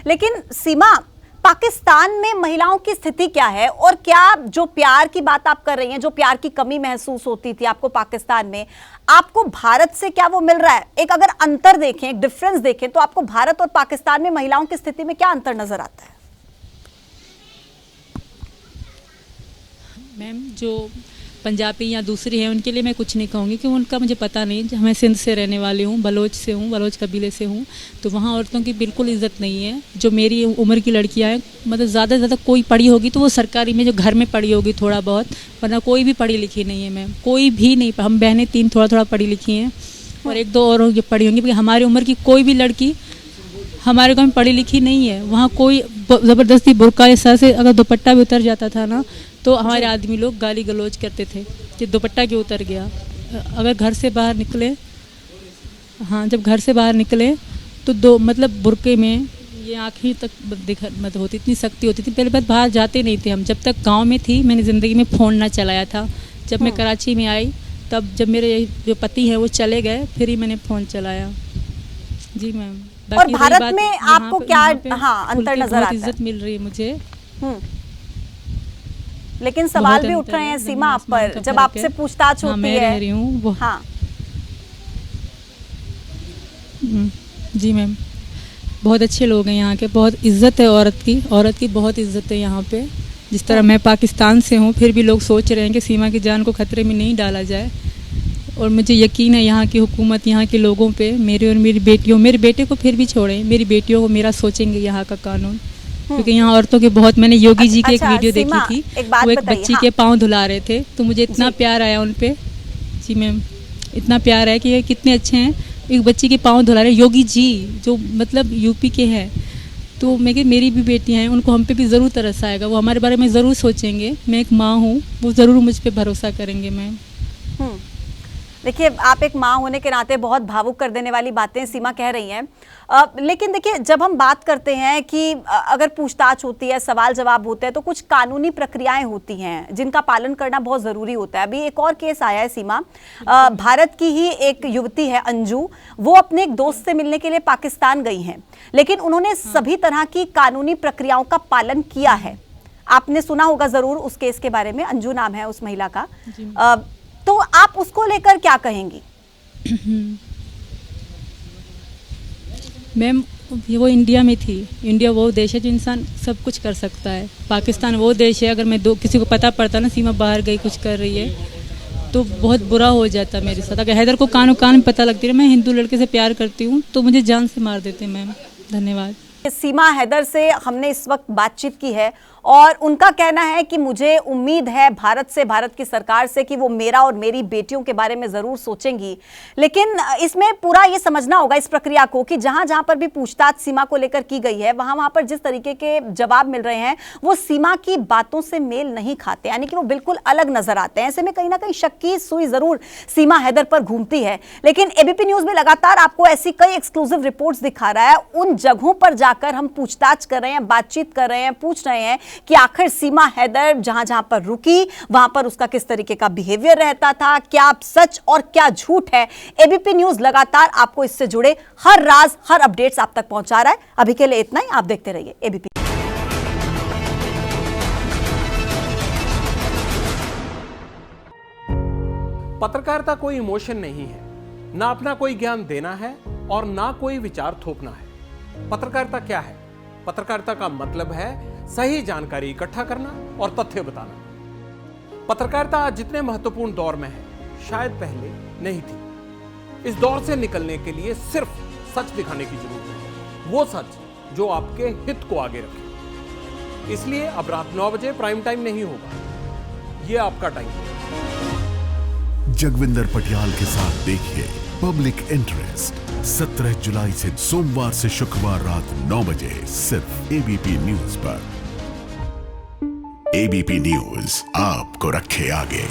लेकिन सीमा, पाकिस्तान में महिलाओं की स्थिति क्या है और क्या जो प्यार की बात आप कर रही हैं, जो प्यार की कमी महसूस होती थी आपको पाकिस्तान में, आपको भारत से क्या वो मिल रहा है? एक अगर अंतर देखें, एक डिफरेंस देखें, तो आपको भारत और पाकिस्तान में महिलाओं की स्थिति में क्या अंतर नजर आता है? मैम, जो पंजाबी या दूसरी हैं उनके लिए मैं कुछ नहीं कहूँगी कि उनका मुझे पता नहीं। मैं सिंध से रहने वाली हूँ, बलोच से हूँ, बलोच कबीले से हूँ। तो वहाँ औरतों की बिल्कुल इज्जत नहीं है। जो मेरी उम्र की लड़कियाँ हैं, मतलब ज़्यादा से ज़्यादा कोई पढ़ी होगी तो वो सरकारी में, जो घर में पढ़ी होगी थोड़ा बहुत, वरना कोई भी पढ़ी लिखी नहीं है मैम, कोई भी नहीं। हम बहनें 3 थोड़ा थोड़ा पढ़ी लिखी हैं और 1-2 और पढ़ी होंगी। हमारी उम्र की कोई भी लड़की हमारे गाँव में पढ़ी लिखी नहीं है। वहाँ कोई ज़बरदस्ती बुर्का या सर से अगर दुपट्टा भी उतर जाता था ना, तो हमारे आदमी लोग गाली गलौज करते थे कि दुपट्टा क्यों उतर गया। अगर घर से बाहर निकले, हाँ, जब घर से बाहर निकले तो मतलब बुर्के में ये आँखें तक मतलब होती, इतनी सख्ती होती थी। पहले बात बाहर जाते नहीं थे हम। जब तक गांव में थी मैंने ज़िंदगी में फ़ोन ना चलाया था। जब मैं कराची में आई, तब जब मेरे जो पति हैं वो चले गए, फिर ही मैंने फ़ोन चलाया। जी मैम। और भारत में आपको क्या अंतर नजर आता है? इज्जत मिल रही है मुझे। लेकिन सवाल भी उठ रहे हैं सीमा आप पर, जब आपसे पूछताछ होती है। रह रही हूँ। हाँ जी मैम, बहुत अच्छे लोग हैं यहाँ के, बहुत इज्जत है औरत की बहुत इज्जत है यहाँ पे। जिस तरह मैं पाकिस्तान से हूँ, फिर भी लोग सोच रहे हैं कि सीमा की जान को खतरे में नहीं डाला जाए। और मुझे यकीन है यहाँ की हुकूमत, यहाँ के लोगों पे, मेरे और मेरी बेटियों, मेरे बेटे को फिर भी छोड़ें, मेरी बेटियों को मेरा सोचेंगे यहाँ का कानून। क्योंकि यहाँ औरतों के बहुत, मैंने योगी जी की एक वीडियो देखी थी, वो एक बच्ची के पाँव धुला रहे थे, तो मुझे इतना प्यार आया उन पे। जी मैम, इतना प्यार है कि ये कितने अच्छे हैं, एक बच्ची के पाँव धुला रहे योगी जी, जो मतलब यूपी के हैं। तो मैं कि मेरी भी बेटियाँ हैं, उनको हम पे भी ज़रूर तरस आएगा, वो हमारे बारे में ज़रूर सोचेंगे। मैं एक माँ हूँ, वो ज़रूर मुझ पर भरोसा करेंगे मैम। देखिए, आप एक माँ होने के नाते बहुत भावुक कर देने वाली बातें सीमा कह रही हैं। लेकिन देखिए, जब हम बात करते हैं कि अगर पूछताछ होती है, सवाल जवाब होते हैं, तो कुछ कानूनी प्रक्रियाएं होती हैं जिनका पालन करना बहुत ज़रूरी होता है। अभी एक और केस आया है सीमा, भारत की ही एक युवती है अंजू, वो अपने एक दोस्त से मिलने के लिए पाकिस्तान गई हैं, लेकिन उन्होंने सभी तरह की कानूनी प्रक्रियाओं का पालन किया है। आपने सुना होगा ज़रूर उस केस के बारे में, अंजू नाम है उस महिला का। तो आप उसको लेकर क्या कहेंगी? मैम, वो इंडिया में थी। इंडिया वो देश है जो इंसान सब कुछ कर सकता है। पाकिस्तान वो देश है, अगर मैं किसी को पता पड़ता ना सीमा बाहर गई कुछ कर रही है, तो बहुत बुरा हो जाता मेरे साथ। अगर हैदर को कान में पता लगती है मैं हिंदू लड़के से प्यार करती हूँ, तो मुझे जान से मार देते मैम। धन्यवाद। सीमा हैदर से हमने इस वक्त बातचीत की है और उनका कहना है कि मुझे उम्मीद है भारत से, भारत की सरकार से, कि वो मेरा और मेरी बेटियों के बारे में ज़रूर सोचेंगी। लेकिन इसमें पूरा ये समझना होगा इस प्रक्रिया को कि जहां जहां पर भी पूछताछ सीमा को लेकर की गई है, वहां पर जिस तरीके के जवाब मिल रहे हैं वो सीमा की बातों से मेल नहीं खाते, यानी कि वो बिल्कुल अलग नजर आते हैं। ऐसे में कहीं ना कहीं शक की सुई ज़रूर सीमा हैदर पर घूमती है। लेकिन एबीपी न्यूज़ में लगातार आपको ऐसी कई एक्सक्लूसिव रिपोर्ट्स दिखा रहा है। उन जगहों पर जाकर हम पूछताछ कर रहे हैं, बातचीत कर रहे हैं, पूछ रहे हैं कि आखिर सीमा हैदर जहां जहां पर रुकी वहां पर उसका किस तरीके का बिहेवियर रहता था, क्या सच और क्या झूठ है। एबीपी न्यूज़ लगातार आपको इससे जुड़े हर राज, हर अपडेट्स आप तक पहुंचा रहा है। अभी के लिए इतना ही, आप देखते रहिए एबीपी। पत्रकारिता कोई इमोशन नहीं है, ना अपना कोई ज्ञान देना है और ना कोई विचार थोपना है। पत्रकारिता क्या है? पत्रकारिता का मतलब है सही जानकारी इकट्ठा करना और तथ्य बताना। पत्रकारिता आज जितने महत्वपूर्ण दौर में है, शायद पहले नहीं थी। इस दौर से निकलने के लिए सिर्फ सच दिखाने की जरूरत है, वो सच जो आपके हित को आगे रखे। इसलिए अब रात 9 बजे प्राइम टाइम नहीं होगा, ये आपका टाइम है। जगविंदर पटियाल के साथ देखिए पब्लिक इंटरेस्ट 17 जुलाई से सोमवार से शुक्रवार रात 9 बजे सिर्फ एबीपी न्यूज पर। एबीपी न्यूज आपको रखे आगे।